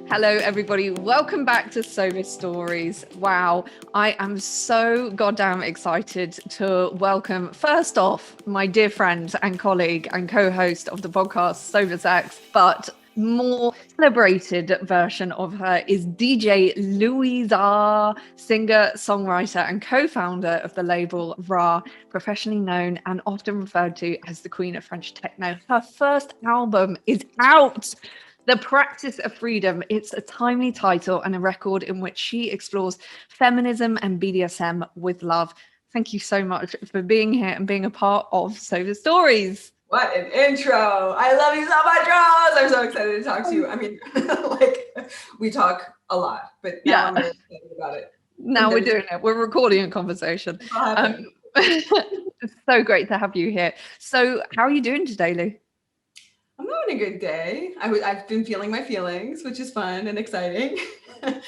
Hello, everybody. Welcome back to Sober Stories. Wow, I am so goddamn excited to welcome, first off, my dear friend and colleague and co-host of the podcast, Louisas, but more celebrated version of her is DJ Louisa, singer, songwriter, and co-founder of the label RA, professionally known and often referred to as the Queen of French Techno. Her first album is out. The Practice of Freedom. It's a timely title and a record in which she explores feminism and BDSM with love. Thank you so much for being here and being a part of Sober Stories. What an intro. I love you so much, Rose. I'm so excited to talk to you. I mean, we talk a lot, but now I'm really excited about it. Now we're doing it. We're recording a conversation. It's so great to have you here. So how are you doing today, Lou? I'm having a good day. I've been feeling my feelings, which is fun and exciting. And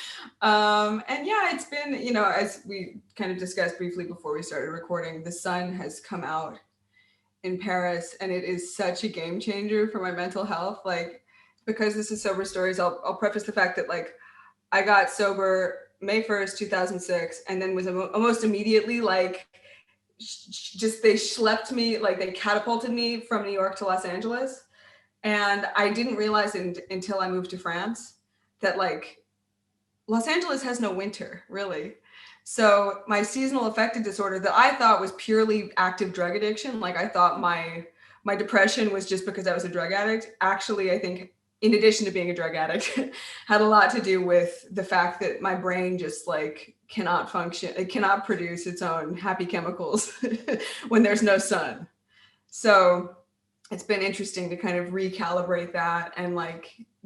yeah, it's been, as we kind of discussed briefly before we started recording, the sun has come out in Paris and it is such a game changer for my mental health. Because this is Sober Stories, I'll preface the fact that I got sober May 1st, 2006, and then was almost immediately they schlepped me, they catapulted me from New York to Los Angeles. And I didn't realize until I moved to France that Los Angeles has no winter, really. So my seasonal affective disorder that I thought was purely active drug addiction, I thought my depression was just because I was a drug addict. Actually, I think in addition to being a drug addict, had a lot to do with the fact that my brain just cannot function. It cannot produce its own happy chemicals when there's no sun. So it's been interesting to kind of recalibrate that and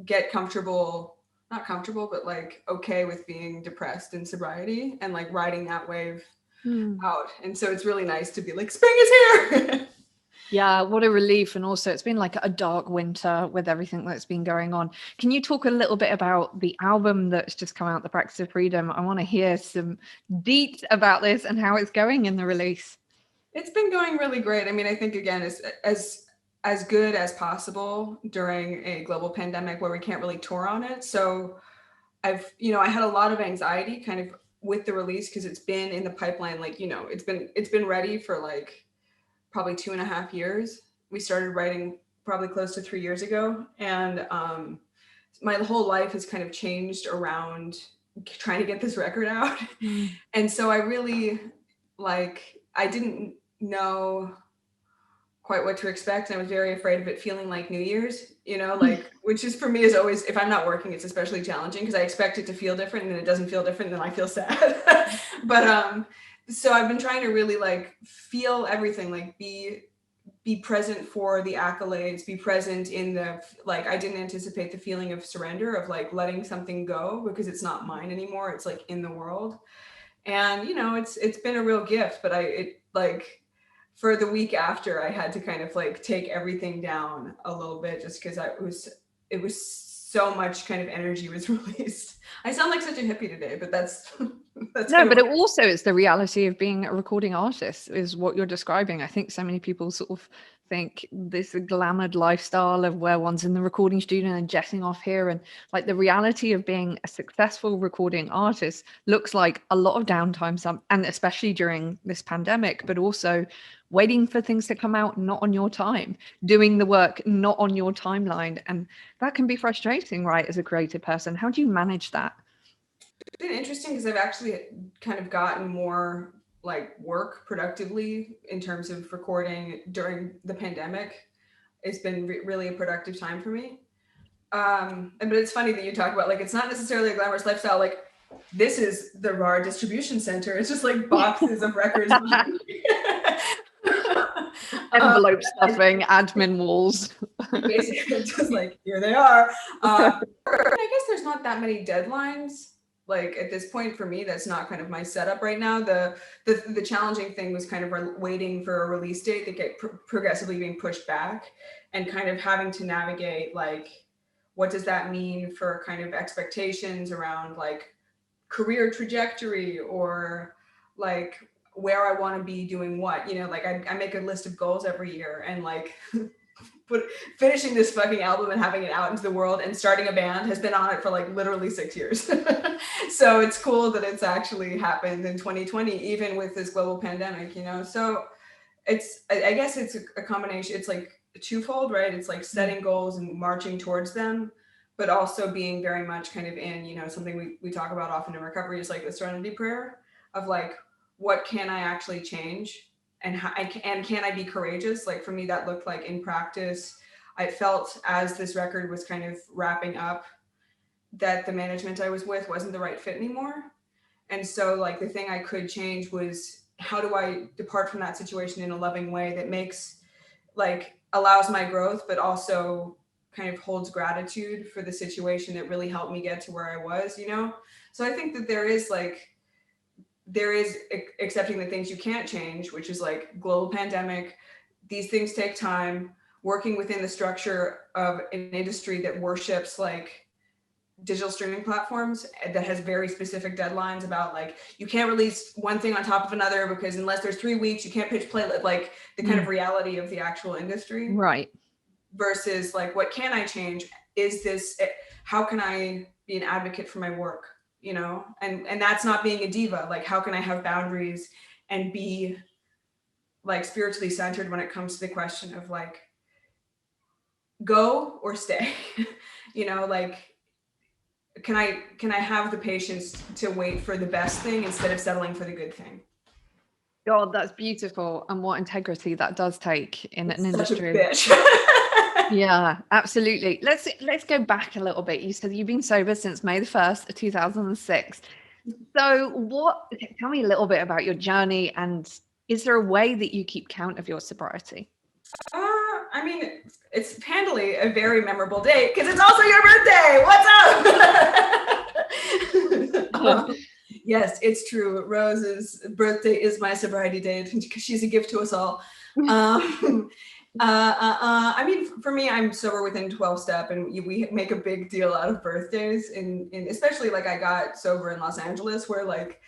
get comfortable, not comfortable, but okay with being depressed in sobriety and riding that wave out. And so it's really nice to be spring is here. Yeah, what a relief. And also it's been a dark winter with everything that's been going on. Can you talk a little bit about the album that's just come out, The Practice of Freedom? I want to hear some deets about this and how it's going in the release. It's been going really great. I mean, I think again, as good as possible during a global pandemic where we can't really tour on it. So I had a lot of anxiety kind of with the release because it's been in the pipeline, it's been ready for probably 2.5 years. We started writing probably close to 3 years ago. And my whole life has kind of changed around trying to get this record out. And so I really I didn't know quite what to expect. And I was very afraid of it feeling like New Year's, which is for me is always, if I'm not working, it's especially challenging because I expect it to feel different and then it doesn't feel different. And then I feel sad. But so I've been trying to really feel everything, be present for the accolades, be present in the, I didn't anticipate the feeling of surrender, of letting something go because it's not mine anymore. It's in the world. And, it's been a real gift, but for the week after, I had to kind of take everything down a little bit just because it was so much kind of energy was released. I sound like such a hippie today, but that's no, but it's the reality of being a recording artist is what you're describing. I think so many people sort of think this glamoured lifestyle of where one's in the recording studio and jetting off here, and the reality of being a successful recording artist looks like a lot of downtime, and especially during this pandemic, but also waiting for things to come out not on your time, doing the work not on your timeline, and that can be frustrating, right, as a creative person. How do you manage that? It's been interesting because I've actually kind of gotten more work productively in terms of recording during the pandemic. It's been really a productive time for me. But it's funny that you talk about it's not necessarily a glamorous lifestyle. This is the RAR distribution center. It's just boxes of records. Envelope stuffing, admin walls. Basically just here they are. I guess there's not that many deadlines. At this point for me, that's not kind of my setup right now. The challenging thing was kind of waiting for a release date that get progressively being pushed back and kind of having to navigate what does that mean for kind of expectations around career trajectory or where I want to be doing what, I make a list of goals every year and finishing this fucking album and having it out into the world and starting a band has been on it for like literally 6 years. So it's cool that it's actually happened in 2020, even with this global pandemic, you know? So I guess it's a combination. It's like twofold, right? It's like setting goals and marching towards them, but also being very much kind of in, you know, something we talk about often in recovery is like the serenity prayer of like, what can I actually change? And can I be courageous? Like for me, that looked like in practice, I felt as this record was kind of wrapping up that the management I was with wasn't the right fit anymore. And so like the thing I could change was, how do I depart from that situation in a loving way that makes, like, allows my growth, but also kind of holds gratitude for the situation that really helped me get to where I was, you know? So I think that there is accepting the things you can't change, which is like global pandemic. These things take time. Working within the structure of an industry that worships like digital streaming platforms that has very specific deadlines about like, you can't release one thing on top of another because unless there's 3 weeks, you can't pitch play, like the kind of reality of the actual industry. Right. Versus like, what can I change? How can I be an advocate for my work? You know, and that's not being a diva. Like, how can I have boundaries and be like spiritually centered when it comes to the question of like, go or stay? You know, like, can I have the patience to wait for the best thing instead of settling for the good thing? God, that's beautiful. And what integrity that does take in an industry. Such a bitch. Yeah, absolutely. Let's go back a little bit. You said you've been sober since May the 1st, 2006. So tell me a little bit about your journey, and is there a way that you keep count of your sobriety? I mean, it's handily a very memorable date because it's also your birthday. What's up? Yes, it's true. Rose's birthday is my sobriety date because she's a gift to us all. I mean, for me, I'm sober within 12 step, and we make a big deal out of birthdays, and especially like I got sober in Los Angeles, where like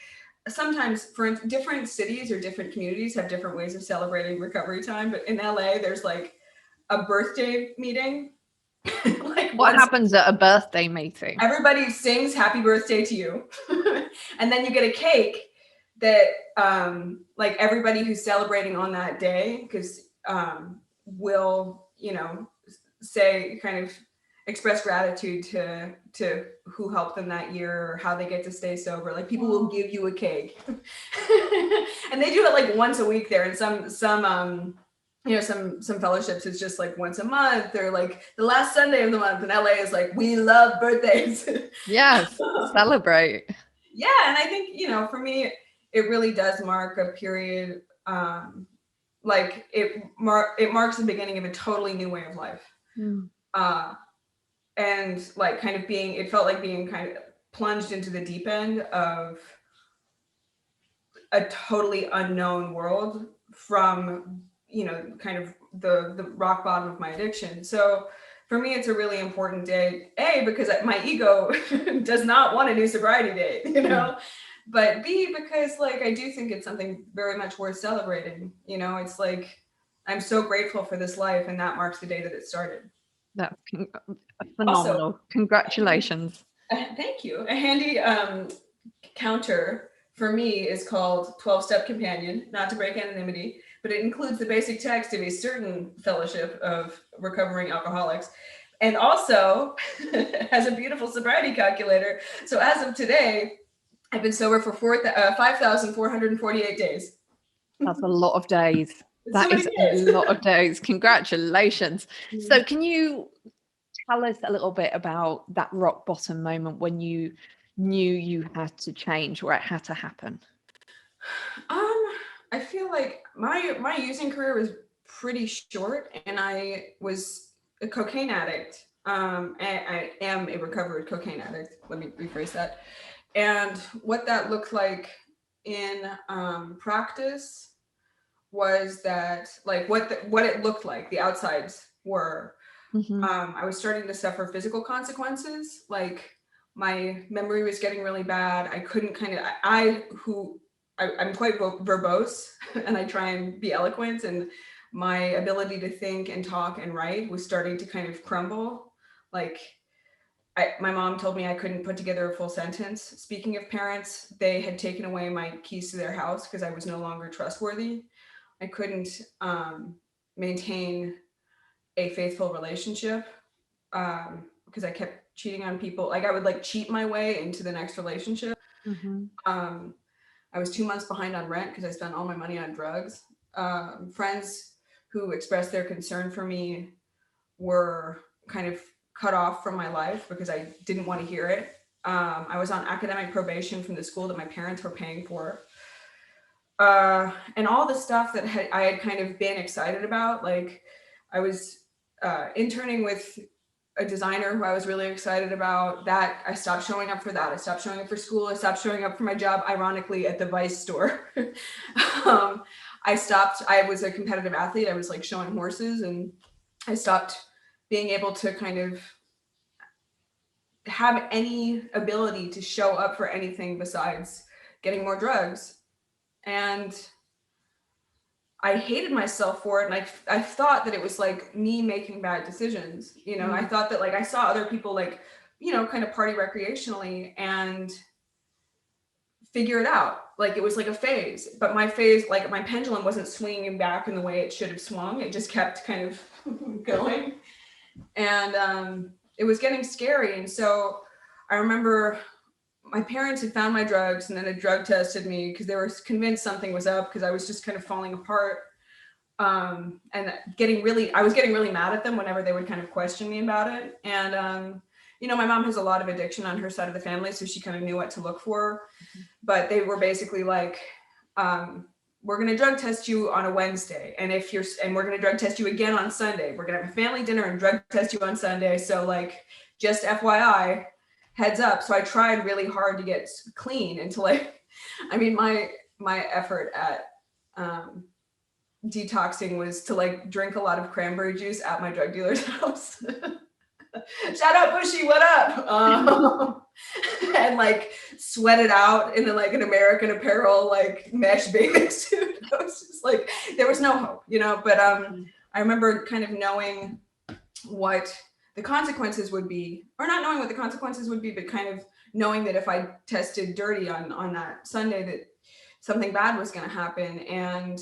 sometimes for different cities or different communities have different ways of celebrating recovery time. But in LA, there's like a birthday meeting. Like what happens at a birthday meeting? Everybody sings happy birthday to you. And then you get a cake that like everybody who's celebrating on that day, because will, you know, say kind of express gratitude to who helped them that year or how they get to stay sober. Like people will give you a cake. And they do it like once a week there, and some you know, some fellowships it's just like once a month, or like the last Sunday of the month. And LA is like, we love birthdays. Yes, celebrate. Yeah, and I think, you know, for me, it really does mark a period. Like it marks the beginning of a totally new way of life. And like kind of it felt like being kind of plunged into the deep end of a totally unknown world from, you know, kind of the rock bottom of my addiction. So for me, it's a really important day, because my ego does not want a new sobriety date, you know, but B, because like, I do think it's something very much worth celebrating. You know, it's like, I'm so grateful for this life, and that marks the day that it started. That's phenomenal. Also, congratulations. Thank you. A handy counter for me is called 12-Step Companion, not to break anonymity, but it includes the basic text of a certain fellowship of recovering alcoholics, and also has a beautiful sobriety calculator. So as of today, I've been sober for 5,448 days. That's a lot of days. That is a lot of days. Congratulations. So can you tell us a little bit about that rock bottom moment when you knew you had to change, or it had to happen? I feel like my using career was pretty short, and I was a cocaine addict. And I am a recovered cocaine addict. Let me rephrase that. And what that looked like in practice was that, like, what it looked like, the outsides were, I was starting to suffer physical consequences. Like my memory was getting really bad. I couldn't I'm quite verbose and I try and be eloquent, and my ability to think and talk and write was starting to kind of crumble. Like my mom told me I couldn't put together a full sentence. Speaking of parents, they had taken away my keys to their house because I was no longer trustworthy. I couldn't maintain a faithful relationship because I kept cheating on people. Like I would like cheat my way into the next relationship. I was 2 months behind on rent because I spent all my money on drugs. Friends who expressed their concern for me were kind of cut off from my life because I didn't want to hear it. I was on academic probation from the school that my parents were paying for. And all the stuff that I had kind of been excited about, like I was interning with a designer who I was really excited about. That I stopped showing up for that. I stopped showing up for school. I stopped showing up for my job, ironically, at the Vice store. I was a competitive athlete. I was like showing horses, and I stopped being able to kind of have any ability to show up for anything besides getting more drugs. And I hated myself for it. And I thought that it was like me making bad decisions. You know, I thought that like I saw other people like, you know, kind of party recreationally and figure it out. Like it was like a phase, but my phase, like my pendulum wasn't swinging back in the way it should have swung. It just kept kind of going. And it was getting scary. And so I remember my parents had found my drugs and then had drug tested me because they were convinced something was up because I was just kind of falling apart. And I was getting really mad at them whenever they would kind of question me about it. And, you know, my mom has a lot of addiction on her side of the family, so she kind of knew what to look for. But they were basically like, we're going to drug test you on a Wednesday. And we're going to drug test you again on Sunday. We're going to have a family dinner and drug test you on Sunday. So like, just FYI, heads up. So I tried really hard to get clean until my effort at detoxing was to like drink a lot of cranberry juice at my drug dealer's house. Shout out Bushy, what up? And like sweat it out in like an American Apparel like mesh bathing suit. I was just like, there was no hope, you know. But I remember kind of knowing what the consequences would be, or not knowing what the consequences would be, but kind of knowing that if I tested dirty on that Sunday, that something bad was going to happen. And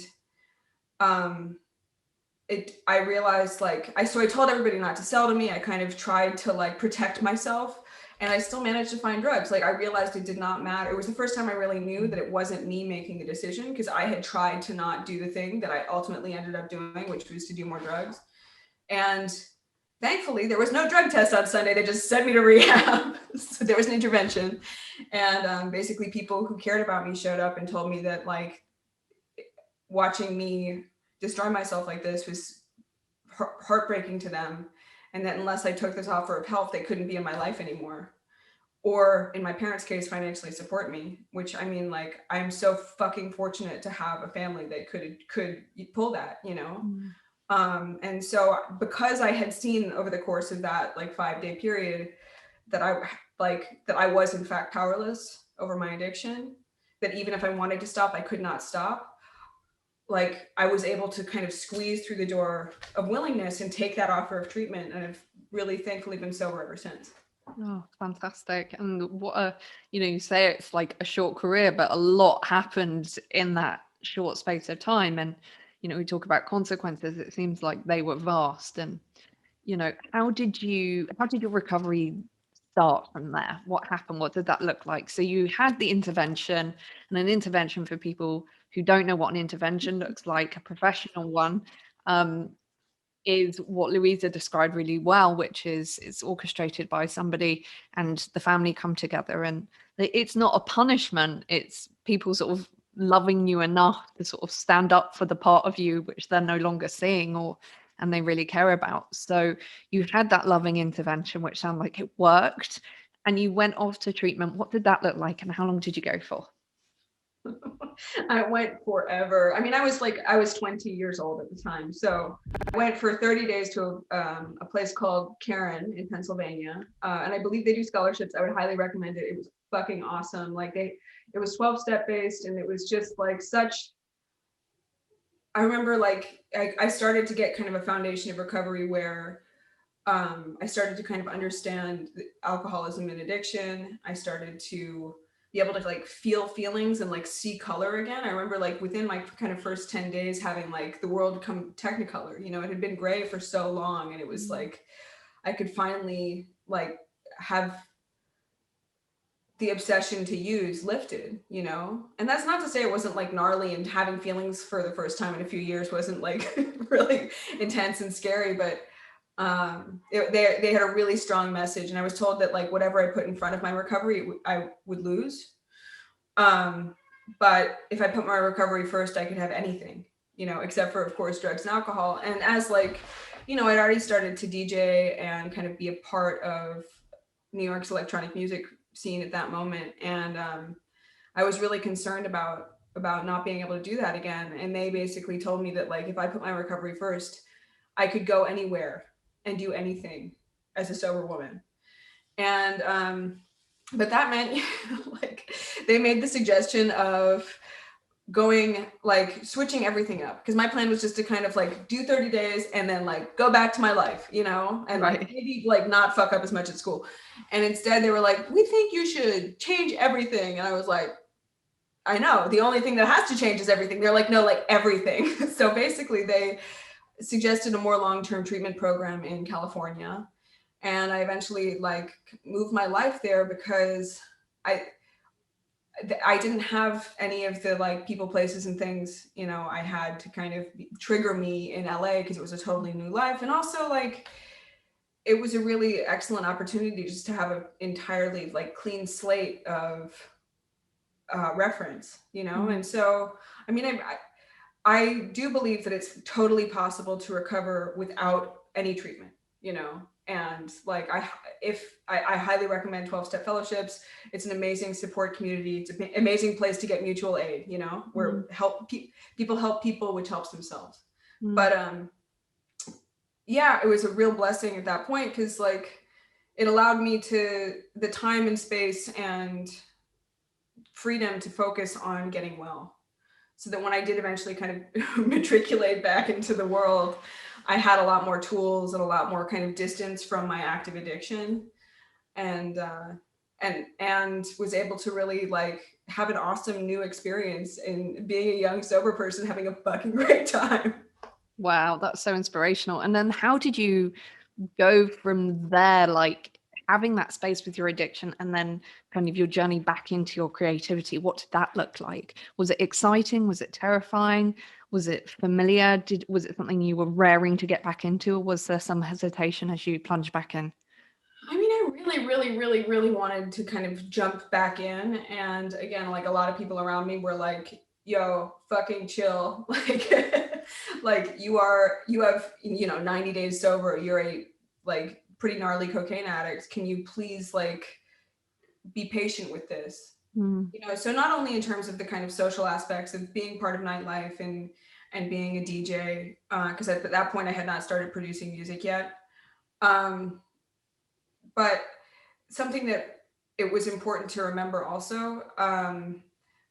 I realized so I told everybody not to sell to me. I kind of tried to like protect myself, and I still managed to find drugs. Like I realized it did not matter. It was the first time I really knew that it wasn't me making the decision, because I had tried to not do the thing that I ultimately ended up doing, which was to do more drugs. And thankfully there was no drug test on Sunday. They just sent me to rehab. So there was an intervention. And basically people who cared about me showed up and told me that like watching me destroy myself like this was heartbreaking to them, and that unless I took this offer of help, they couldn't be in my life anymore, or in my parents' case, financially support me. Which, I mean, like, I'm so fucking fortunate to have a family that could pull that, you know. And so because I had seen over the course of that like 5-day period that I was in fact powerless over my addiction, that even if I wanted to stop, I could not stop. Like I was able to kind of squeeze through the door of willingness and take that offer of treatment. And I've really thankfully been sober ever since. Oh, fantastic. And what you say it's like a short career, but a lot happened in that short space of time. And, we talk about consequences. It seems like they were vast. And, how did your recovery start from there? What happened? What did that look like? So you had the intervention, and an intervention, for people who don't know what an intervention looks like, a professional one, is what Louisa described really well, which is it's orchestrated by somebody and the family come together, and it's not a punishment. It's people sort of loving you enough to sort of stand up for the part of you which they're no longer seeing and they really care about. So you had that loving intervention, which sounded like it worked, and you went off to treatment. What did that look like, and how long did you go for? I went forever. I mean, I was 20 years old at the time. So I went for 30 days to a place called Karen in Pennsylvania. And I believe they do scholarships. I would highly recommend it. It was fucking awesome. Like it was 12-step based, and it was just like such I remember like I started to get kind of a foundation of recovery where I started to kind of understand alcoholism and addiction. I started to be able to like feel feelings and like see color again. I remember like within my kind of first 10 days having like the world come technicolor. You know, it had been gray for so long, and it was like I could finally like have the obsession to use lifted, you know? And that's not to say it wasn't like gnarly, and having feelings for the first time in a few years wasn't like really intense and scary, but they had a really strong message. And I was told that like whatever I put in front of my recovery, I would lose. But if I put my recovery first, I could have anything, you know, except for, of course, drugs and alcohol. And as like, you know, I'd already started to DJ and kind of be a part of New York's electronic music scene at that moment. And I was really concerned about not being able to do that again. And they basically told me that like, if I put my recovery first, I could go anywhere and do anything as a sober woman. And but that meant like they made the suggestion of going like switching everything up, because my plan was just to kind of like do 30 days and then like go back to my life, you know, and like maybe like not fuck up as much at school. And instead they were like, we think you should change everything. And I was like, I know, the only thing that has to change is everything. They're like, no, like everything. So basically they suggested a more long-term treatment program in California. And I eventually like moved my life there because I didn't have any of the like people, places, and things, you know, I had to kind of trigger me in LA because it was a totally new life. And also like, it was a really excellent opportunity just to have an entirely like clean slate of reference, you know? And so, I mean, I do believe that it's totally possible to recover without any treatment, you know? And like, I highly recommend 12-step fellowships. It's an amazing support community. It's an amazing place to get mutual aid, you know, where people help people, which helps themselves. But yeah, it was a real blessing at that point, because like it allowed me to the time and space and freedom to focus on getting well, so that when I did eventually kind of matriculate back into the world, I had a lot more tools and a lot more kind of distance from my active addiction, and was able to really like have an awesome new experience in being a young sober person having a fucking great time. Wow, that's so inspirational. And then how did you go from there, like having that space with your addiction and then kind of your journey back into your creativity? What did that look like? Was it exciting? Was it terrifying? Was it familiar? Was it something you were raring to get back into, or was there some hesitation as you plunged back in? I mean, I really, really, really, really wanted to kind of jump back in. And again, like a lot of people around me were like, yo, fucking chill. Like you have, you know, 90 days sober. You're a like pretty gnarly cocaine addict. Can you please like be patient with this? You know, so not only in terms of the kind of social aspects of being part of nightlife and being a DJ, because at that point I had not started producing music yet. But something that it was important to remember also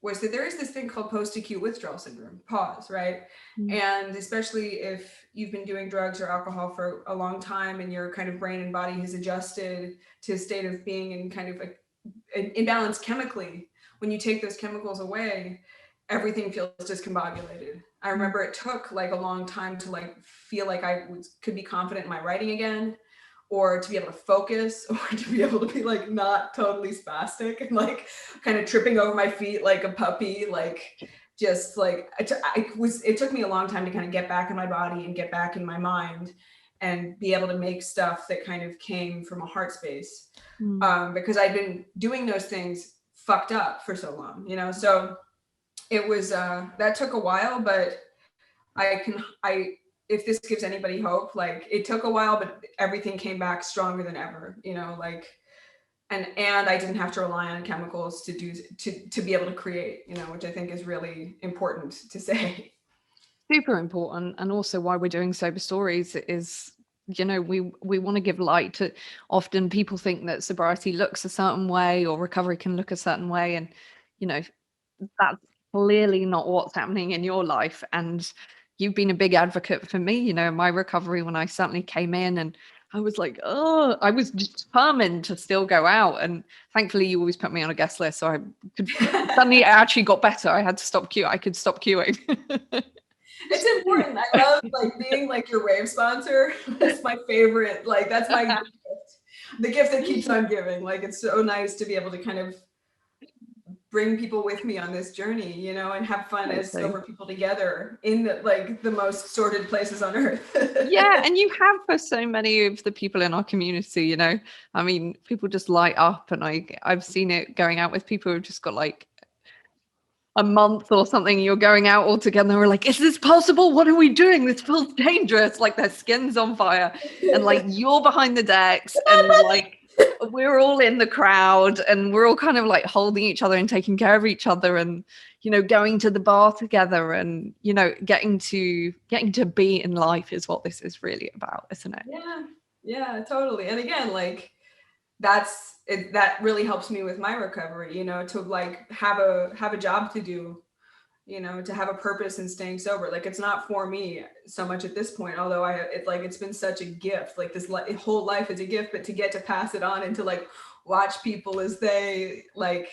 was that there is this thing called post-acute withdrawal syndrome, PAWS, right? And especially if you've been doing drugs or alcohol for a long time and your kind of brain and body has adjusted to a state of being in kind of an imbalance chemically, when you take those chemicals away, everything feels discombobulated. I remember it took like a long time to like feel like I could be confident in my writing again, or to be able to focus, or to be able to be like not totally spastic and like kind of tripping over my feet like a puppy, like just like it took me a long time to kind of get back in my body and get back in my mind and be able to make stuff that kind of came from a heart space, because I'd been doing those things fucked up for so long, you know. So it was that took a while, but if this gives anybody hope, like it took a while, but everything came back stronger than ever, you know, like, and I didn't have to rely on chemicals to be able to create, you know, which I think is really important to say. Super important. And also why we're doing sober stories is, you know, we want to give light to, often people think that sobriety looks a certain way or recovery can look a certain way, and you know, that's clearly not what's happening in your life. And you've been a big advocate for me, you know, in my recovery when I suddenly came in, and I was like, oh, I was determined to still go out. And thankfully you always put me on a guest list. So I could suddenly, I actually got better. I had to stop queuing. I could stop queuing. It's important. I love like being like your rave sponsor. That's my favorite. Like that's my gift. The gift that keeps on giving. Like it's so nice to be able to kind of bring people with me on this journey, you know, and have fun as sober people together in the like the most sordid places on earth. Yeah, and you have for so many of the people in our community, you know. I mean, people just light up, and I've seen it going out with people who've just got like a month or something. You're going out all together, and we're like, is this possible? What are we doing? This feels dangerous. Like their skin's on fire, and like you're behind the decks, and like we're all in the crowd, and we're all kind of like holding each other and taking care of each other, and you know, going to the bar together, and you know, getting to be in life is what this is really about, isn't it? Yeah, totally. And again, like that's it, that really helps me with my recovery, you know, to like have a job to do, you know, to have a purpose in staying sober. Like it's not for me so much at this point, although it's been such a gift. Like this whole life is a gift, but to get to pass it on and to like watch people as they like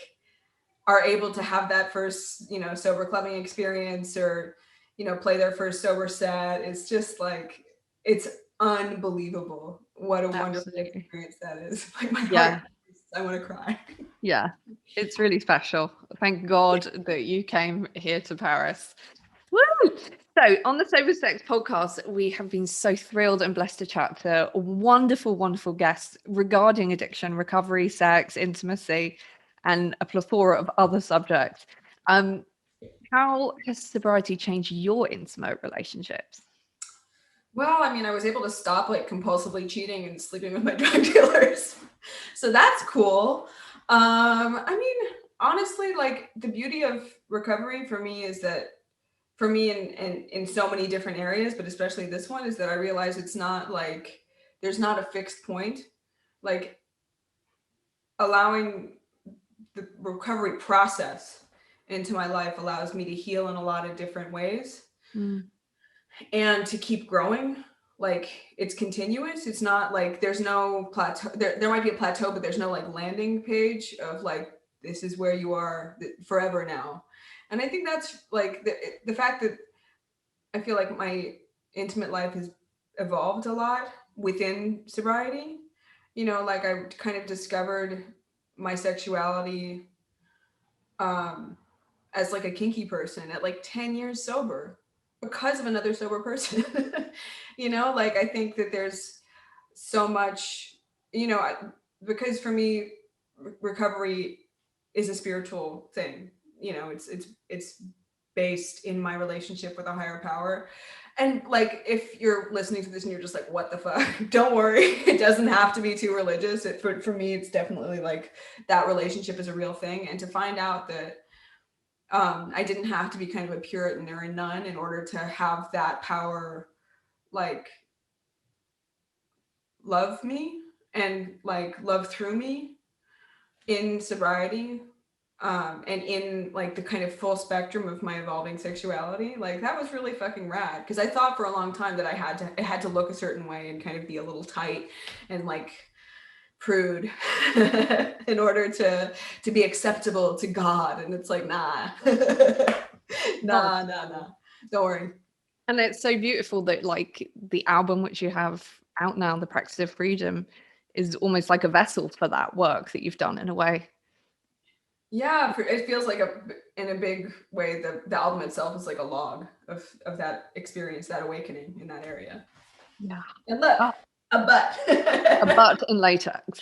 are able to have that first, you know, sober clubbing experience, or you know, play their first sober set. It's just like it's unbelievable what a wonderful experience that is. Like my heart, I want to cry. Yeah, it's really special. Thank God that you came here to Paris. Woo! So on the Sober Sex podcast, we have been so thrilled and blessed to chat to wonderful, wonderful guests regarding addiction, recovery, sex, intimacy, and a plethora of other subjects. How has sobriety changed your intimate relationships? Well, I mean, I was able to stop like compulsively cheating and sleeping with my drug dealers. So that's cool. I mean, honestly, like the beauty of recovery for me is that for me in so many different areas, but especially this one, is that I realize it's not like there's not a fixed point. Like allowing the recovery process into my life allows me to heal in a lot of different ways. And to keep growing. Like it's continuous. It's not like there's no plateau. There might be a plateau, but there's no like landing page of like this is where you are forever now. And I think that's like the fact that I feel like my intimate life has evolved a lot within sobriety. You know, like I kind of discovered my sexuality as like a kinky person at like 10 years sober because of another sober person. You know, like I think that there's so much, you know, because for me recovery is a spiritual thing. You know, it's based in my relationship with a higher power. And like if you're listening to this and you're just like, what the fuck, don't worry, it doesn't have to be too religious. For me it's definitely like that relationship is a real thing. And to find out that I didn't have to be kind of a Puritan or a nun in order to have that power, like love me and like love through me in sobriety, and in like the kind of full spectrum of my evolving sexuality. Like that was really fucking rad. Cause I thought for a long time that it had to look a certain way and kind of be a little tight and like prude in order to be acceptable to God. And it's like, nah, nah, don't worry. And it's so beautiful that like the album which you have out now, The Practice of Freedom, is almost like a vessel for that work that you've done in a way. Yeah, it feels like in a big way, the album itself is like a log of that experience, that awakening in that area. Yeah. And look, a butt. A butt in latex.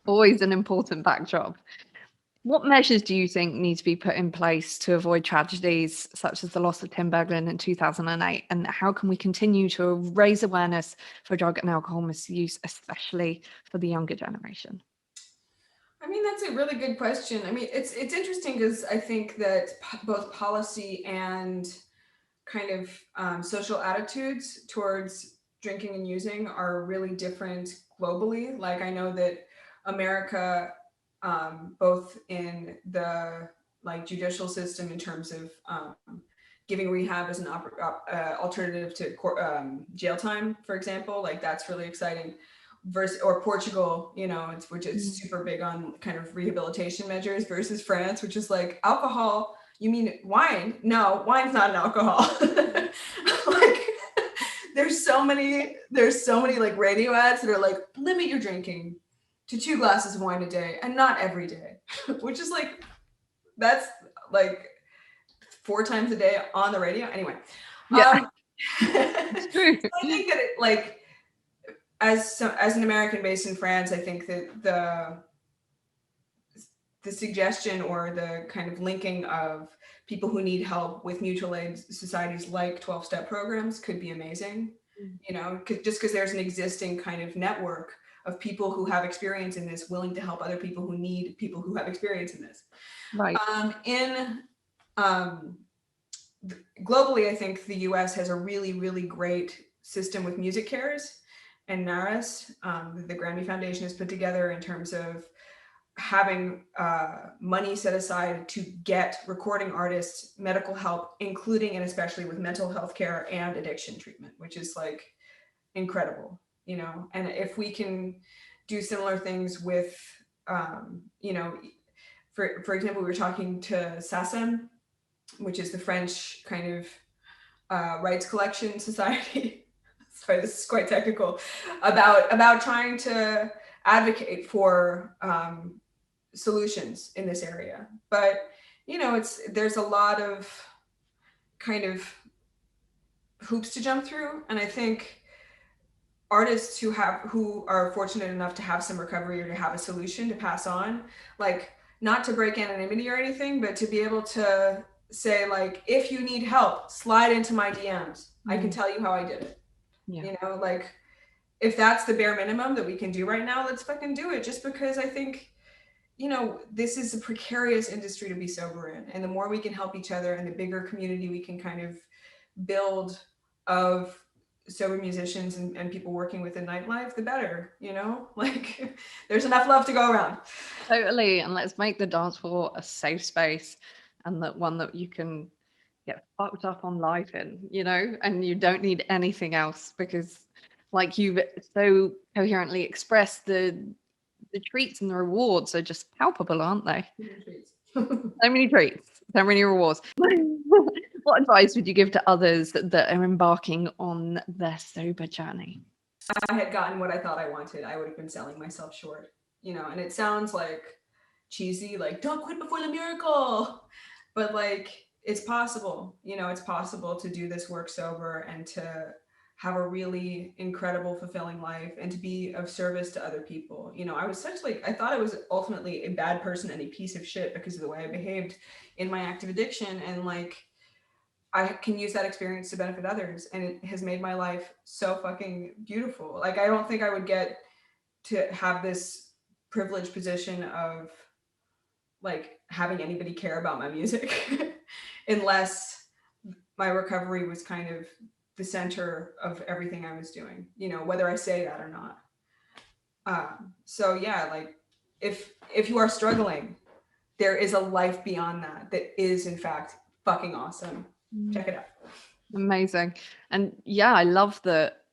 Always an important backdrop. What measures do you think need to be put in place to avoid tragedies such as the loss of Tim Berglund in 2008? And how can we continue to raise awareness for drug and alcohol misuse, especially for the younger generation? I mean, that's a really good question. I mean, it's interesting because I think that both policy and kind of social attitudes towards drinking and using are really different globally. Like I know that America, both in the like judicial system in terms of giving rehab as an alternative to jail time, for example. Like that's really exciting. Or Portugal, you know, which is super big on kind of rehabilitation measures, versus France, which is like alcohol. You mean wine? No, wine's not an alcohol. Like there's so many like radio ads that are like, limit your drinking to 2 glasses of wine a day and not every day, which is like, that's like 4 times a day on the radio. Anyway, it's true. So I think that it, like, as an American based in France, I think that the suggestion or the kind of linking of people who need help with mutual aid societies like 12-step programs could be amazing. You know, just because there's an existing kind of network of people who have experience in this, willing to help other people who need people who have experience in this. Right. Globally, I think the US has a really, really great system with music cares and NARAS. The Grammy Foundation has put together in terms of having money set aside to get recording artists medical help, including and especially with mental health care and addiction treatment, which is like incredible, you know. And if we can do similar things with, you know, for example, we were talking to SACEM, which is the French kind of rights collection society. Sorry, this is quite technical, about trying to advocate for solutions in this area. But, you know, there's a lot of kind of hoops to jump through. And I think artists who are fortunate enough to have some recovery or to have a solution to pass on, like, not to break anonymity or anything, but to be able to say, like, if you need help, slide into my DMs. I can tell you how I did it. Yeah. You know, like, if that's the bare minimum that we can do right now, let's fucking do it. Just because I think, you know, this is a precarious industry to be sober in. And the more we can help each other and the bigger community we can kind of build of sober musicians and people working within nightlife, the better, you know, like there's enough love to go around. Totally. And let's make the dance floor a safe space, and that one that you can get fucked up on life in, you know, and you don't need anything else, because like you've so coherently expressed, the treats and the rewards are just palpable, aren't they? So many treats, so many rewards. What advice would you give to others that are embarking on their sober journey? If I had gotten what I thought I wanted, I would have been selling myself short, you know. And it sounds like cheesy, like, don't quit before the miracle, but like, it's possible, you know. It's possible to do this work sober and to have a really incredible, fulfilling life and to be of service to other people. You know, I thought I was ultimately a bad person and a piece of shit because of the way I behaved in my active addiction. And like, I can use that experience to benefit others. And it has made my life so fucking beautiful. Like, I don't think I would get to have this privileged position of like having anybody care about my music unless my recovery was kind of the center of everything I was doing, you know, whether I say that or not. So yeah, like, if you are struggling, there is a life beyond that is in fact fucking awesome. Check it out. Amazing. And yeah, I love that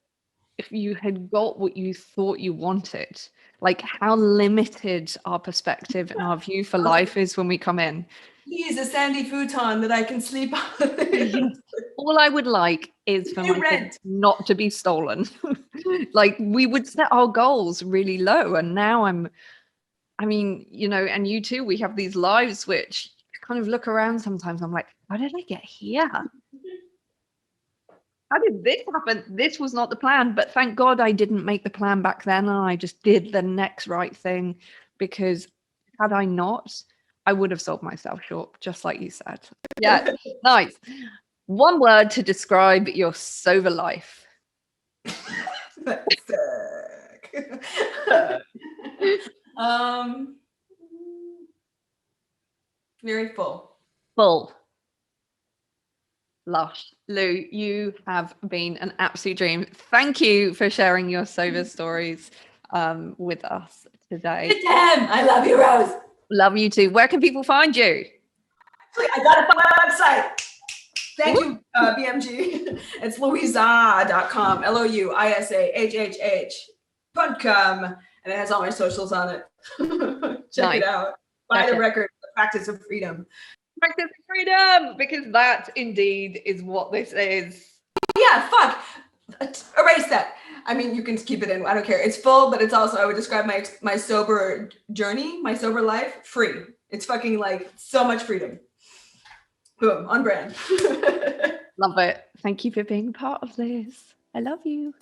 if you had got what you thought you wanted, like how limited our perspective and our view for life is when we come in. Please, a sandy futon that I can sleep on. All I would like is for my kids not to be stolen. Like, we would set our goals really low, and now I mean, you know, and you too, we have these lives which kind of look around sometimes, I'm like, how did I get here? How did this happen? This was not the plan, but thank God I didn't make the plan back then, and I just did the next right thing, because had I not, I would have sold myself short, just like you said. Yeah, nice. One word to describe your sober life. That's sick. Very full. Full. Lush. Lou, you have been an absolute dream. Thank you for sharing your sober stories with us today. Damn, I love you, Rose. Love you too. Where can people find you? I got a website. Thank you, BMG. It's Louisahhh.com, Louisahhh.com, and it has all my socials on it. Check it out. Buy the record, The Practice of Freedom. Practice of freedom, because that indeed is what this is. Yeah, fuck. Erase that. I mean, you can keep it in. I don't care. It's full, but it's also, I would describe my sober journey, my sober life, free. It's fucking like so much freedom. Boom, on brand. Love it. Thank you for being part of this. I love you.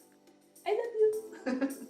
I love you.